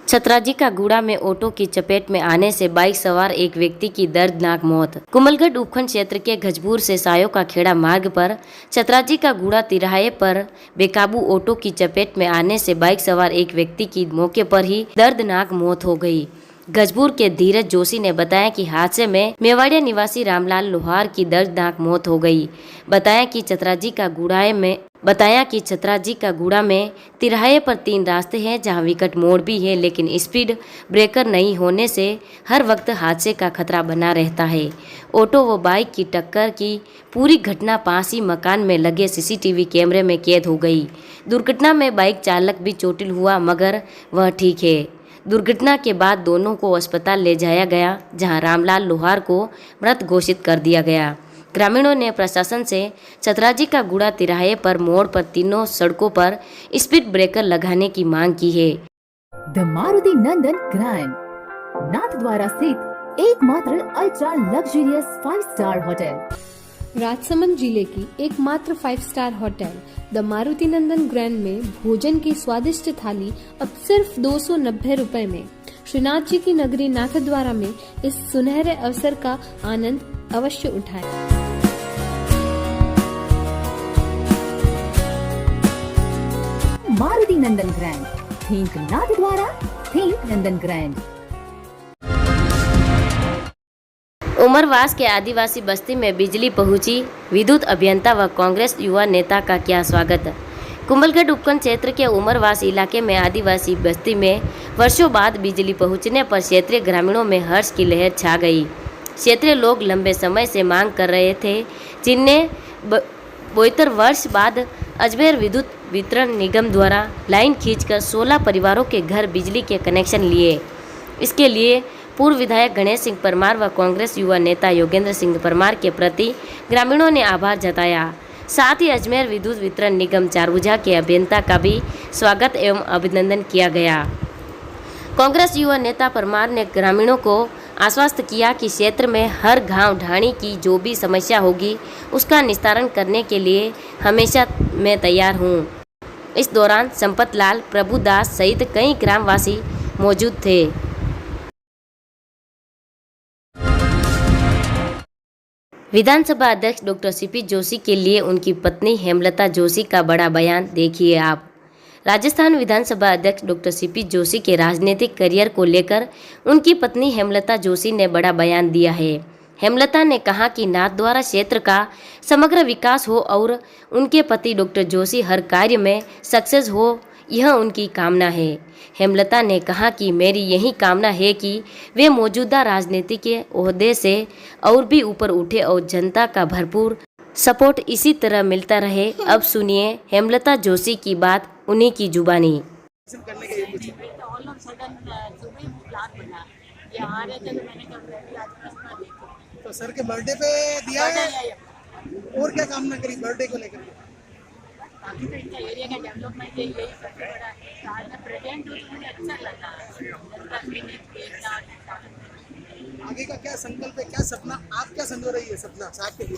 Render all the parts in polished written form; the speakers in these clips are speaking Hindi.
छतराजी का गुड़ा में ऑटो की चपेट में आने से बाइक सवार एक व्यक्ति की दर्दनाक मौत। कुमलगढ़ उपखंड क्षेत्र के गजबूर से सायो का खेड़ा मार्ग पर छतराजी का गुड़ा तिराहे पर बेकाबू ऑटो की चपेट में आने से बाइक सवार एक व्यक्ति की मौके पर ही दर्दनाक मौत हो गई। गजबूर के धीरज जोशी ने बताया कि हादसे में मेवाड़िया निवासी रामलाल लोहार की दर्दनाक मौत हो गई। बताया कि छतराजी का गुड़ा में तिराहे पर 3 रास्ते हैं जहां विकट मोड़ भी है, लेकिन स्पीड ब्रेकर नहीं होने से हर वक्त हादसे का खतरा बना रहता है। ऑटो व बाइक की टक्कर की पूरी घटना पास ही मकान में लगे सीसीटीवी कैमरे में कैद हो गई। दुर्घटना में बाइक चालक भी चोटिल हुआ मगर वह ठीक है। दुर्घटना के बाद दोनों को अस्पताल ले जाया गया, जहां रामलाल लोहार को मृत घोषित कर दिया गया। ग्रामीणों ने प्रशासन से छतराजी का गुड़ा तिराहे पर मोड़ पर तीनों सड़कों पर स्पीड ब्रेकर लगाने की मांग की है। The Maruti Nandan grand Nathdwara स्थित एकमात्र ultra luxurious 5 star hotel. Rajsamand जिले की एकमात्र 5 star hotel the Maruti Nandan grand में भोजन की स्वादिष्ट थाली अब सिर्फ 290 रुपए में। श्रीनाथ जी की नगरी नाथद्वारा में इस सुनहरे अवसर का आनंद अवश्य उठाएं। मारुति नंदन ग्रैंड, थिंक नाथद्वारा, थिंक नंदन ग्रैंड। उमरवास के आदिवासी बस्ती में बिजली पहुंची, विद्युत अभियंता व कांग्रेस युवा नेता का किया स्वागत। कुमलगढ़ उपखंड क्षेत्र के उमरवास इलाके में आदिवासी बस्ती में वर्षों बाद बिजली पहुंचने पर क्षेत्रीय ग्रामीणों में हर्ष की लहर छा गई। क्षेत्रीय लोग लंबे समय से मांग कर रहे थे, जिनने 72 वर्ष बाद अजमेर विद्युत वितरण निगम द्वारा लाइन खींचकर 16 परिवारों के घर बिजली के कनेक्शन लिए। इसके लिए पूर्व विधायक गणेश सिंह परमार व कांग्रेस युवा नेता योगेंद्र सिंह परमार के प्रति ग्रामीणों ने आभार जताया। साथ ही अजमेर विद्युत वितरण निगम चारभुजा के अभियंता का भी स्वागत एवं अभिनंदन किया गया। कांग्रेस युवा नेता परमार ने ग्रामीणों को आश्वस्त किया कि क्षेत्र में हर गांव ढाणी की जो भी समस्या होगी उसका निस्तारण करने के लिए हमेशा मैं तैयार हूं। इस दौरान संपत लाल, प्रभुदास सहित कई ग्रामवासी मौजूद थे। विधानसभा अध्यक्ष डॉक्टर सीपी जोशी के लिए उनकी पत्नी हेमलता जोशी का बड़ा बयान, देखिए आप। राजस्थान विधानसभा अध्यक्ष डॉक्टर सीपी जोशी के राजनीतिक करियर को लेकर उनकी पत्नी हेमलता जोशी ने बड़ा बयान दिया है। हेमलता ने कहा कि नाथद्वारा क्षेत्र का समग्र विकास हो और उनके पति डॉक्टर जोशी हर कार्य में सक्सेस हो, यह उनकी कामना है। हेमलता ने कहा कि मेरी यही कामना है कि वे मौजूदा राजनीति के ओहदे से और भी ऊपर उठे और जनता का भरपूर सपोर्ट इसी तरह मिलता रहे। अब सुनिए हेमलता जोशी की बात उन्हीं की जुबानी। तो सर के बर्थडे पे दिया है और क्या कामना करी बर्थडे को लेकर? बाकी तो इनका एरिया का डेवलपमेंट है, यही सबसे बड़ा है। आज मैं प्रेजेंट हूँ तो मुझे अच्छा लगा। आगे का क्या संकल्प है, क्या सपना, आप क्या संजो रही है सपना साहब के लिए?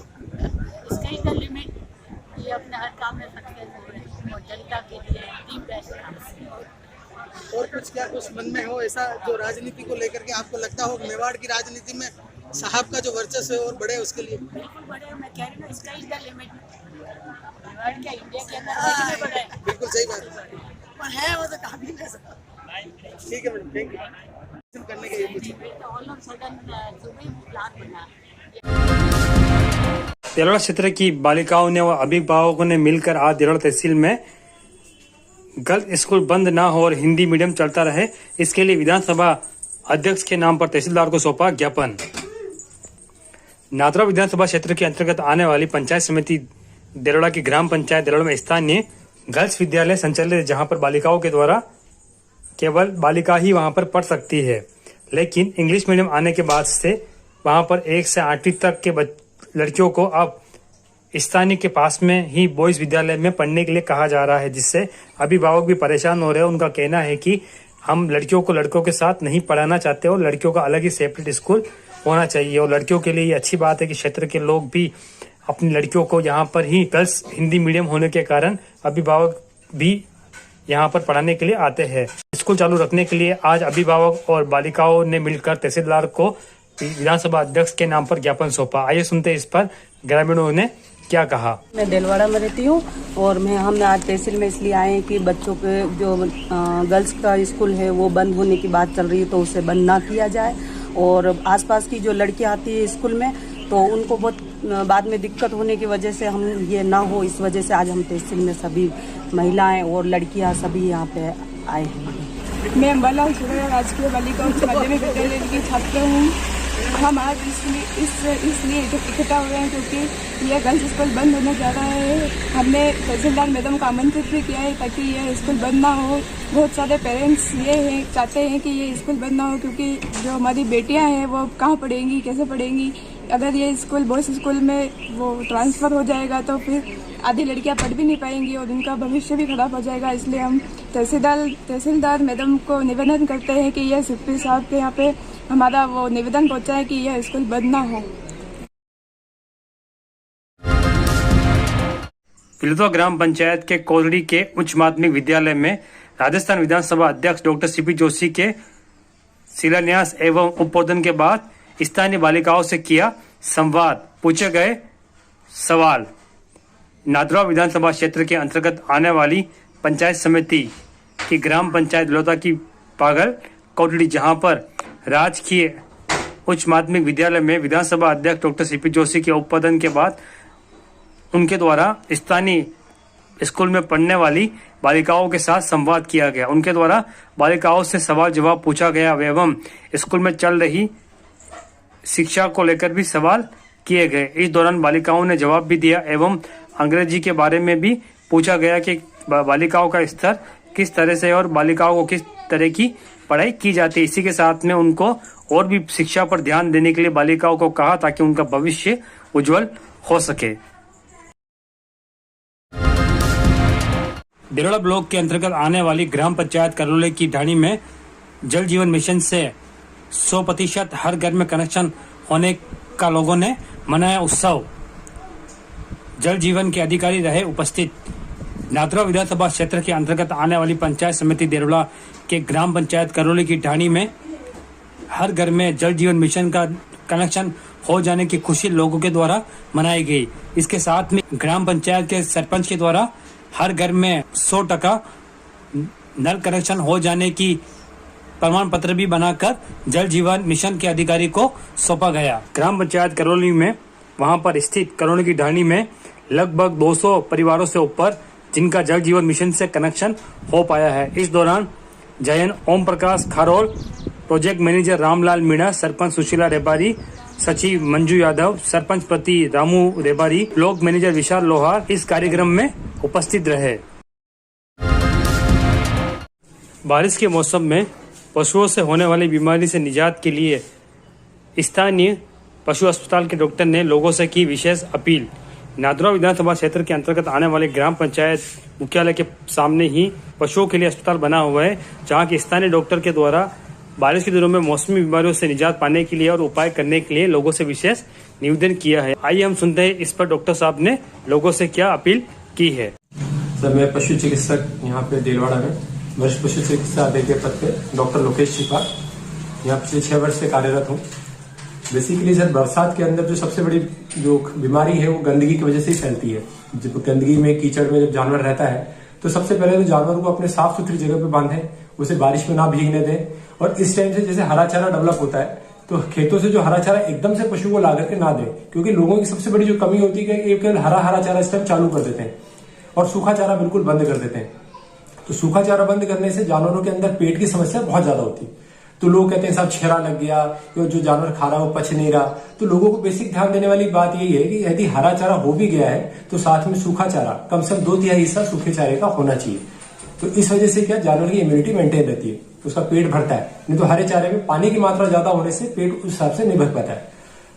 इसका ही द लिमिट, ये अपने हर काम में सक्सेस हो रहे हैं और जनता के लिए दी बेस्ट। और कुछ क्या कुछ मन में हो ऐसा जो राजनीति को लेकर के आपको लगता हो मेवाड़ की राजनीति में साहब का जो वर्चस्व है और बढ़े उसके लिए? बिल्कुल बढ़े, मैं कह रही हूँ इसका ही द लिमिट। मेवाड़ क्या इंडिया के अंदर में बढ़े? बिल्कुल सही बात है, पर है वो तो काफी है। ठीक है मैडम, थैंक यू। करने के लिए कुछ ऑल ऑफ सडन सुबह प्लान बना। देरोड़ा क्षेत्र की बालिकाओं ने व अभिभावकों ने मिलकर आज देरोड़ा तहसील में गर्ल्स स्कूल बंद ना हो और हिंदी मीडियम चलता रहे, इसके लिए विधानसभा अध्यक्ष के नाम पर तहसीलदार को सौंपा ज्ञापन। नाथद्वारा विधानसभा क्षेत्र के अंतर्गत आने वाली पंचायत समिति देरोड़ा की ग्राम पंचायत देरोड़ा में स्थानीय गर्ल्स विद्यालय संचालित है, जहां पर बालिकाओं के द्वारा केवल बालिका ही वहां पर पढ़ सकती है। लेकिन इंग्लिश मीडियम आने के बाद से वहां पर 1 से 8वीं तक के लड़कियों को अब स्थानीय के पास में ही बॉयज विद्यालय में पढ़ने के लिए कहा जा रहा है, जिससे अभिभावक भी परेशान हो रहे हैं। उनका कहना है कि हम लड़कियों को लड़कों के साथ नहीं पढ़ाना चाहते और लड़कियों का अलग ही सेपरेट स्कूल होना चाहिए। और लड़कियों के लिए ये अच्छी बात है कि क्षेत्र के लोग भी अपनी लड़कियों को यहाँ पर ही गर्ल्स हिंदी मीडियम होने के कारण अभिभावक भी यहाँ पर पढ़ाने के लिए आते हैं। स्कूल चालू रखने के लिए आज अभिभावक और बालिकाओं ने मिलकर तहसीलदार को विधानसभा अध्यक्ष के नाम पर ज्ञापन सौंपा। आइए सुनते हैं इस पर ग्रामीणों ने क्या कहा। मैं देलवाड़ा में रहती हूँ और हम आज तहसील में इसलिए आए हैं कि बच्चों के जो गर्ल्स का स्कूल है वो बंद होने की बात चल रही है, तो उसे बंद ना किया जाए। और आसपास की जो लड़कियाँ आती है स्कूल में तो उनको बहुत बाद में दिक्कत होने की वजह से हम ये ना हो, इस वजह से आज हम तहसील में सभी महिलाएं और लड़कियाँ सभी यहाँ पे आए हैं। मैं अम्बालाल सुरैया राजकीय बालिका उच्च माध्यमिक विद्यालय की छात्र हूँ। हम आज इसलिए इकट्ठा हुए हैं क्योंकि यह गर्ल्स स्कूल बंद होने जा रहा है। हमने तहसीलदार मैडम को आमंत्रित भी किया है ताकि यह स्कूल बंद ना हो। बहुत सारे पेरेंट्स चाहते हैं कि ये स्कूल बंद ना हो, क्योंकि जो हमारी बेटियां हैं वो कहाँ पढ़ेंगी, कैसे पढ़ेंगी। अगर ये स्कूल बॉयज स्कूल में वो ट्रांसफ़र हो जाएगा तो फिर आधी लड़कियां पढ़ भी नहीं पाएंगी और उनका भविष्य भी खराब हो जाएगा। इसलिए हम तहसीलदार मैडम को निवेदन करते हैं कि यह सीपी साहब के यहाँ पे हमारा वो निवेदन पहुंचाए कि यह स्कूल बंद ना हो। पिलुआ ग्राम पंचायत के कोलड़ी के उच्च माध्यमिक विद्यालय में राजस्थान विधानसभा अध्यक्ष डॉक्टर सीपी जोशी के शिलान्यास एवं उद्बोधन के बाद स्थानीय बालिकाओं से किया संवाद, पूछे गए सवाल। नादरा विधानसभा क्षेत्र के अंतर्गत आने वाली पंचायत समिति की ग्राम पंचायत लोता की पागल कोटड़ी, जहां पर राजकीय उच्च माध्यमिक विद्यालय में विधानसभा अध्यक्ष डॉक्टर सीपी जोशी के उद्बोधन के बाद उनके द्वारा स्थानीय स्कूल में पढ़ने वाली बालिकाओं के साथ संवाद किया गया। उनके द्वारा बालिकाओं से सवाल जवाब पूछा गया एवं स्कूल में चल रही शिक्षा को लेकर भी सवाल किए गए। इस दौरान बालिकाओं ने जवाब भी दिया एवं अंग्रेजी के बारे में भी पूछा गया कि बालिकाओं का स्तर किस तरह से और बालिकाओं को किस तरह की पढ़ाई की जाती है। इसी के साथ में उनको और भी शिक्षा पर ध्यान देने के लिए बालिकाओं को कहा ताकि उनका भविष्य उज्जवल हो सके। देरोड़ा ब्लॉक के अंतर्गत आने वाली ग्राम पंचायत करलोले की ढाणी में जल जीवन मिशन से 100% हर घर में कनेक्शन होने का लोगों ने मनाया उत्सव। जल जीवन के अधिकारी रहे उपस्थित। नादरा विधानसभा क्षेत्र के अंतर्गत आने वाली पंचायत समिति देरोड़ा के ग्राम पंचायत करलोले की ढाणी में हर घर में जल जीवन मिशन का कनेक्शन हो जाने की खुशी लोगों के द्वारा मनाई गई। इसके साथ में ग्राम पंचायत के सरपंच के द्वारा हर घर में 100% नल कनेक्शन हो जाने की प्रमाण पत्र भी बनाकर जल जीवन मिशन के अधिकारी को सौंपा गया। ग्राम पंचायत करौली में वहां पर स्थित करौली की ढाणी में लगभग 200 परिवारों से ऊपर जिनका जल जीवन मिशन से कनेक्शन हो पाया है। इस दौरान जयन ओम प्रकाश खारोल, प्रोजेक्ट मैनेजर रामलाल मीणा, सरपंच सुशीला रेबारी, सचिव मंजू यादव, सरपंच प्रति रामू रेबारी, ब्लॉक मैनेजर विशाल लोहार इस कार्यक्रम में उपस्थित रहे। बारिश के मौसम में पशुओं से होने वाली बीमारी से निजात के लिए स्थानीय पशु अस्पताल के डॉक्टर ने लोगों से की विशेष अपील। नादरा विधानसभा क्षेत्र के अंतर्गत आने वाले ग्राम पंचायत मुख्यालय के सामने ही पशुओं के लिए अस्पताल बना हुआ है, जहां के स्थानीय डॉक्टर के द्वारा बारिश के दिनों में मौसमी बीमारियों से निजात पाने के लिए और उपाय करने के लिए लोगों से विशेष निवेदन किया है। आइए हम सुनते हैं इस पर डॉक्टर साहब ने लोगों से क्या अपील की है। सर, मैं पशु चिकित्सक यहाँ पे देलवाड़ा में वरिष्ठ पशु चिकित्सा अधिकारी के पद पे डॉक्टर लोकेश छिपा यहाँ पिछले 6 वर्ष से कार्यरत हूँ। बेसिकली सर, बरसात के अंदर जो सबसे बड़ी जो बीमारी है वो गंदगी की वजह से ही फैलती है। जब गंदगी में, कीचड़ में जब जानवर रहता है तो सबसे पहले तो जानवर को अपने साफ सुथरी जगह पे बांधें, उसे बारिश में ना भीगने दें। और इस टाइम से जैसे हरा चारा डेवलप होता है तो खेतों से जो हरा चारा एकदम से पशु को ला करके ना दें, क्योंकि लोगों की सबसे बड़ी जो कमी होती है कि केवल हरा चारा इस टाइम चालू कर देते हैं और सूखा चारा बिल्कुल बंद कर देते हैं। तो सूखा चारा बंद करने से जानवरों के अंदर पेट की समस्या बहुत ज्यादा होती है। तो लोग कहते हैं साहब छेरा लग गया, जो जानवर खा रहा है वो पच नहीं रहा। तो लोगों को बेसिक ध्यान देने वाली बात यही है कि यदि हरा चारा हो भी गया है तो साथ में सूखा चारा कम से कम 2/3 हिस्सा सूखे चारे का होना चाहिए। तो इस वजह से क्या जानवर की इम्यूनिटी मेंटेन रहती है, उसका पेट भरता है। नहीं तो हरे चारे में पानी की मात्रा ज्यादा होने से पेट उस हिसाब से नहीं भर पाता है।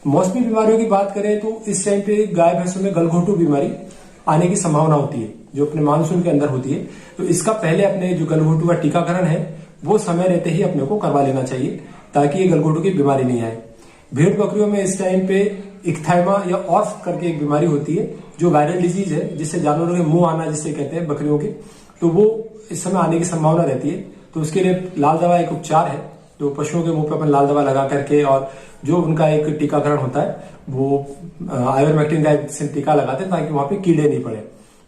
मौसमी बीमारियों की बात करें तो इस टाइम पे गाय भैंसों में गलघोटू बीमारी आने की संभावना होती है, जो अपने मानसून के अंदर होती है। तो इसका पहले अपने जो गलघोटू का टीकाकरण है वो समय रहते ही अपने को करवा लेना चाहिए ताकि ये गलघोटू की बीमारी नहीं आए। भेड़ बकरियों में इस टाइम पे इक्थाइमा या ऑर्फ करके एक बीमारी होती है जो वायरल डिजीज है, जिससे जानवरों के मुंह आना जिससे कहते हैं बकरियों के, तो वो इस समय आने की संभावना रहती है। तो उसके लिए लाल दवा एक उपचार है, जो पशुओं के मुंह पे अपन लाल दवा लगा करके और जो उनका एक टीकाकरण होता है वो आइवरमेक्टिन का एक टीका लगाते हैं ताकि वहां पे कीड़े नहीं पड़े।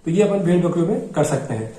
तो ये अपन भेड़ बकरियों में कर सकते हैं।